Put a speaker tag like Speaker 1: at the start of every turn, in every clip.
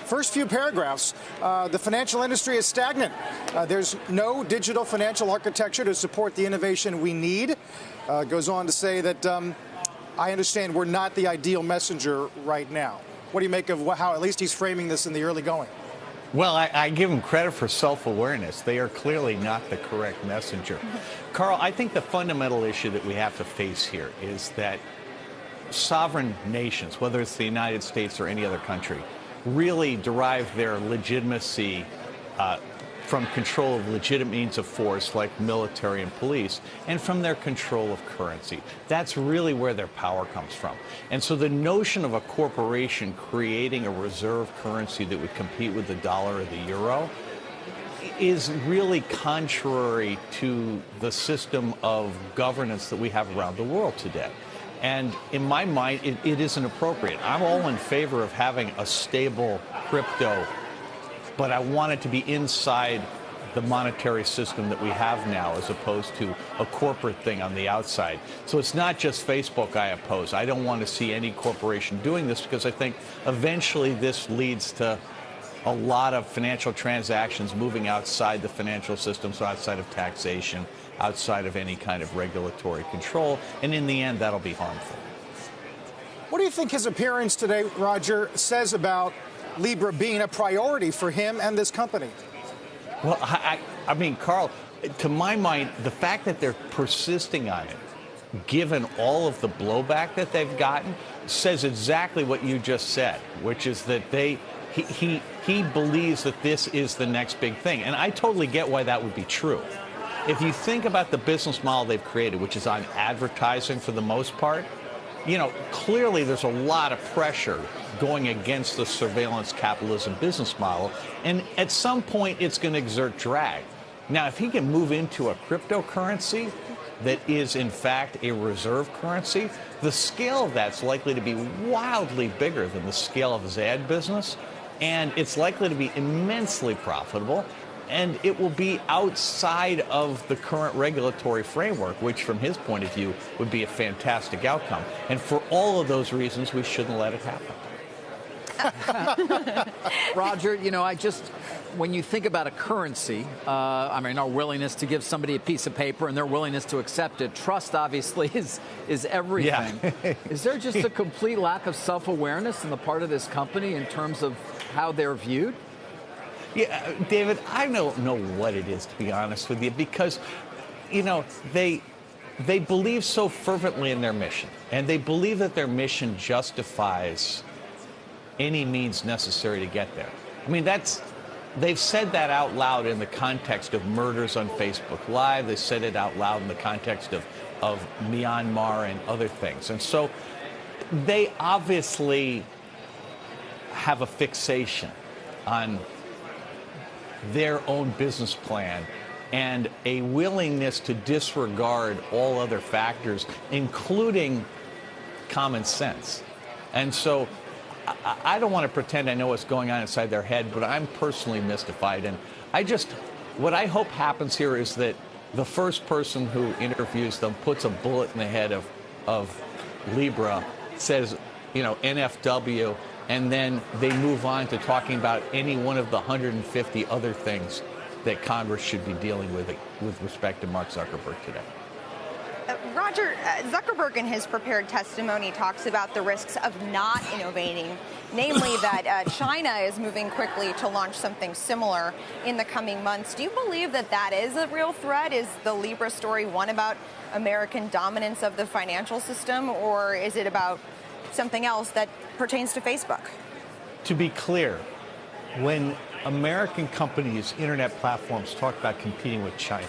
Speaker 1: First few paragraphs, the financial industry is stagnant. There's no digital financial architecture to support the innovation we need. Goes on to say that I understand we're not the ideal messenger right now. What do you make of how at least he's framing this in the early going?
Speaker 2: Well, I give him credit for self-awareness. They are clearly not the correct messenger. Carl, I think the fundamental issue that we have to face here is that sovereign nations, whether it's the United States or any other country, really derive their legitimacy from control of legitimate means of force like military and police, and from their control of currency. That's really where their power comes from. And so the notion of a corporation creating a reserve currency that would compete with the dollar or the euro is really contrary to the system of governance that we have around the world today. And in my mind, it isn't appropriate. I'm all in favor of having a stable crypto, but I want it to be inside the monetary system that we have now as opposed to a corporate thing on the outside. So it's not just Facebook I oppose. I don't want to see any corporation doing this because I think eventually this leads to a lot of financial transactions moving outside the financial system, so outside of taxation, outside of any kind of regulatory control, and in the end, that'll be harmful.
Speaker 1: What do you think his appearance today, Roger, says about Libra being a priority for him and this company?
Speaker 2: Well, I mean, Carl, to my mind, the fact that they're persisting on it, given all of the blowback that they've gotten, says exactly what you just said, which is that he believes that this is the next big thing. And I totally get why that would be true. If you think about the business model they've created, which is on advertising for the most part, you know, clearly there's a lot of pressure going against the surveillance capitalism business model. And at some point, it's going to exert drag. Now, if he can move into a cryptocurrency that is, in fact, a reserve currency, the scale of that's likely to be wildly bigger than the scale of his ad business. And it's likely to be immensely profitable. And it will be outside of the current regulatory framework, which from his point of view would be a fantastic outcome. And for all of those reasons, we shouldn't let it happen.
Speaker 3: Roger, you know, when you think about a currency, I mean, our willingness to give somebody a piece of paper and their willingness to accept it, trust obviously is everything. Yeah. Is there just a complete lack of self-awareness on the part of this company in terms of how they're viewed?
Speaker 2: Yeah, David, I don't know what it is, to be honest with you, because, you know, they believe so fervently in their mission, and they believe that their mission justifies any means necessary to get there. I mean, they've said that out loud in the context of murders on Facebook Live. They said it out loud in the context of Myanmar and other things. And so they obviously have a fixation on their own business plan and a willingness to disregard all other factors, including common sense. And so I don't want to pretend I know what's going on inside their head, but I'm personally mystified. And what I hope happens here is that the first person who interviews them puts a bullet in the head of Libra, says, you know, NFW, and then they move on to talking about any one of the 150 other things that Congress should be dealing with respect to Mark Zuckerberg today.
Speaker 4: Roger, Zuckerberg in his prepared testimony talks about the risks of not innovating, namely that China is moving quickly to launch something similar in the coming months. Do you believe that that is a real threat? Is the Libra story one about American dominance of the financial system, or is it about something else that pertains to Facebook?
Speaker 2: To be clear, when American companies, internet platforms talk about competing with China,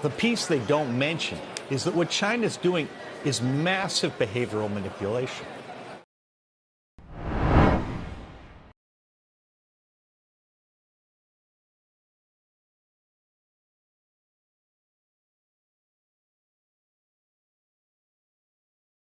Speaker 2: the piece they don't mention is that what China's doing is massive behavioral manipulation.